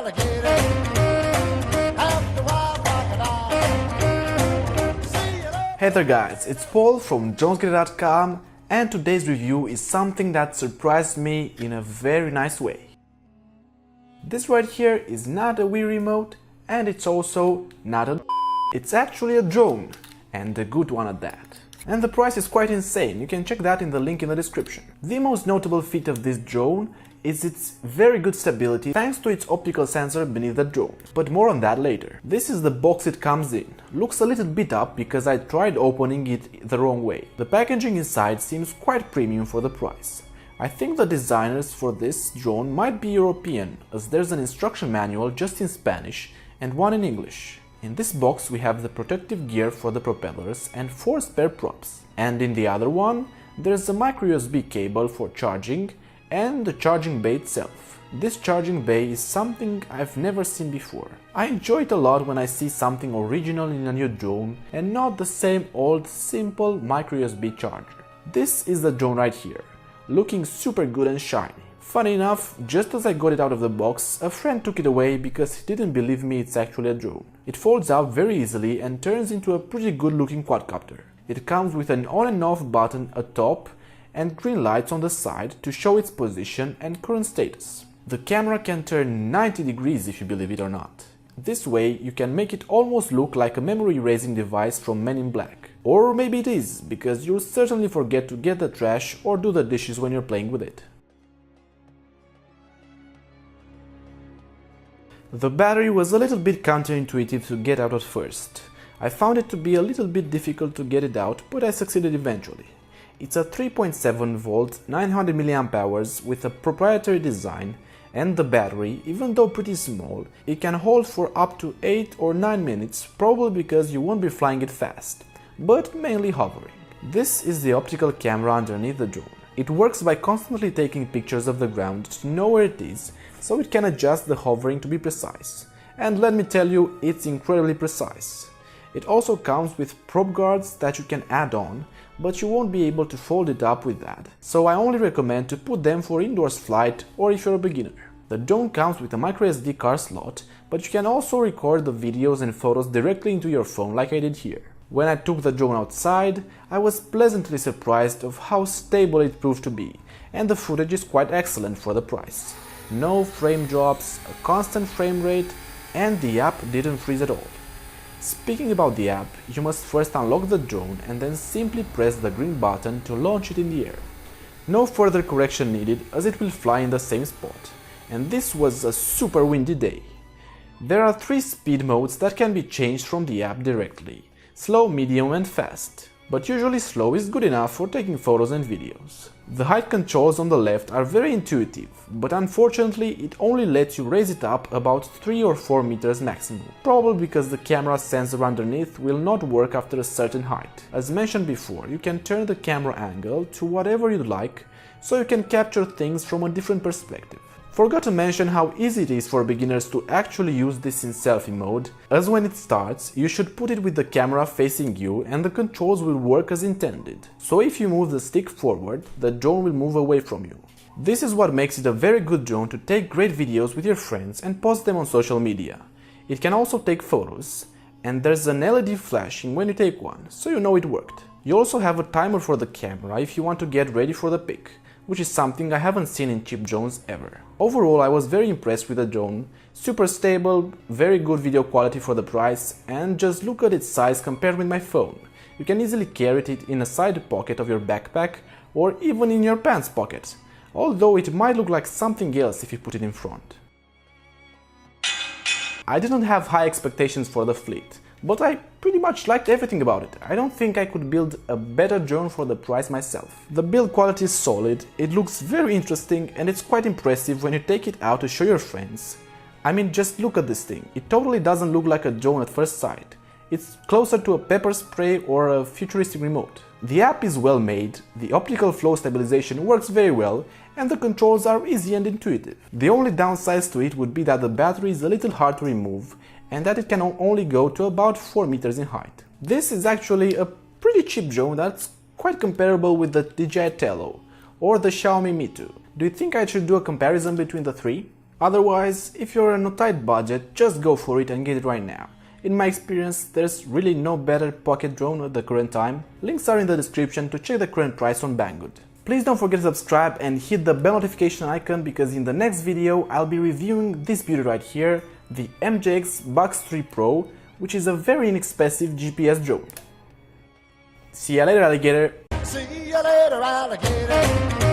alligator. Have the wild crocodile. See you later. Hey there guys, it's Paul from jonesgetter.com, and today's review is something that surprised me in a very nice way. This right here is not a Wii remote, and it's also not a it's actually a drone, and a good one at that. And the price is quite insane, you can check that in the link in the description. The most notable feat of this drone is its very good stability thanks to its optical sensor beneath the drone, but more on that later. This is the box it comes in. Looks a little bit up because I tried opening it the wrong way. The packaging inside seems quite premium for the price. I think the designers for this drone might be European, as there's an instruction manual just in Spanish and one in English. In this box we have the protective gear for the propellers and 4 spare props. And in the other one there's a micro USB cable for charging and the charging bay itself. This charging bay is something I've never seen before. I enjoy it a lot when I see something original in a new drone and not the same old simple micro USB charger. This is the drone right here, looking super good and shiny. Funny enough, just as I got it out of the box, a friend took it away because he didn't believe me it's actually a drone. It folds out very easily and turns into a pretty good looking quadcopter. It comes with an on and off button atop and green lights on the side to show its position and current status. The camera can turn 90 degrees if you believe it or not. This way you can make it almost look like a memory erasing device from Men in Black. Or maybe it is, because you'll certainly forget to get the trash or do the dishes when you're playing with it. The battery was a little bit counterintuitive to get out at first. I found it to be a little bit difficult to get it out, but I succeeded eventually. It's a 3.7 volt 900 mAh with a proprietary design, and the battery, even though pretty small, it can hold for up to 8 or 9 minutes, probably because you won't be flying it fast, but mainly hovering. This is the optical camera underneath the drone. It works by constantly taking pictures of the ground to know where it is, so it can adjust the hovering to be precise. And let me tell you, it's incredibly precise. It also comes with prop guards that you can add on, but you won't be able to fold it up with that, so I only recommend to put them for indoors flight or if you're a beginner. The drone comes with a microSD card slot, but you can also record the videos and photos directly into your phone like I did here. When I took the drone outside, I was pleasantly surprised of how stable it proved to be, and the footage is quite excellent for the price. No frame drops, a constant frame rate, and the app didn't freeze at all. Speaking about the app, you must first unlock the drone and then simply press the green button to launch it in the air. No further correction needed, as it will fly in the same spot. And this was a super windy day. There are 3 speed modes that can be changed from the app directly: slow, medium and fast. But usually slow is good enough for taking photos and videos. The height controls on the left are very intuitive, but unfortunately it only lets you raise it up about 3 or 4 meters maximum, probably because the camera sensor underneath will not work after a certain height. As mentioned before, you can turn the camera angle to whatever you'd like, so you can capture things from a different perspective. Forgot to mention how easy it is for beginners to actually use this in selfie mode, as when it starts, you should put it with the camera facing you and the controls will work as intended. So if you move the stick forward, the drone will move away from you. This is what makes it a very good drone to take great videos with your friends and post them on social media. It can also take photos, and there's an LED flashing when you take one, so you know it worked. You also have a timer for the camera if you want to get ready for the pic, which is something I haven't seen in cheap drones ever. Overall, I was very impressed with the drone, super stable, very good video quality for the price, and just look at its size compared with my phone. You can easily carry it in a side pocket of your backpack or even in your pants pocket, although it might look like something else if you put it in front. I didn't have high expectations for the Flitt, but I pretty much liked everything about it. I don't think I could build a better drone for the price myself. The build quality is solid, it looks very interesting, and it's quite impressive when you take it out to show your friends. I mean, just look at this thing. It totally doesn't look like a drone at first sight. It's closer to a pepper spray or a futuristic remote. The app is well made, the optical flow stabilization works very well, and the controls are easy and intuitive. The only downsides to it would be that the battery is a little hard to remove, and that it can only go to about 4 meters in height. This is actually a pretty cheap drone that's quite comparable with the DJI Tello or the Xiaomi Mi 2. Do you think I should do a comparison between the three? Otherwise, if you're on a tight budget, just go for it and get it right now. In my experience, there's really no better pocket drone at the current time. Links are in the description to check the current price on Banggood. Please don't forget to subscribe and hit the bell notification icon, because in the next video I'll be reviewing this beauty right here, the MJX Box 3 Pro, which is a very inexpensive GPS drone. See ya later, alligator! See you later, alligator.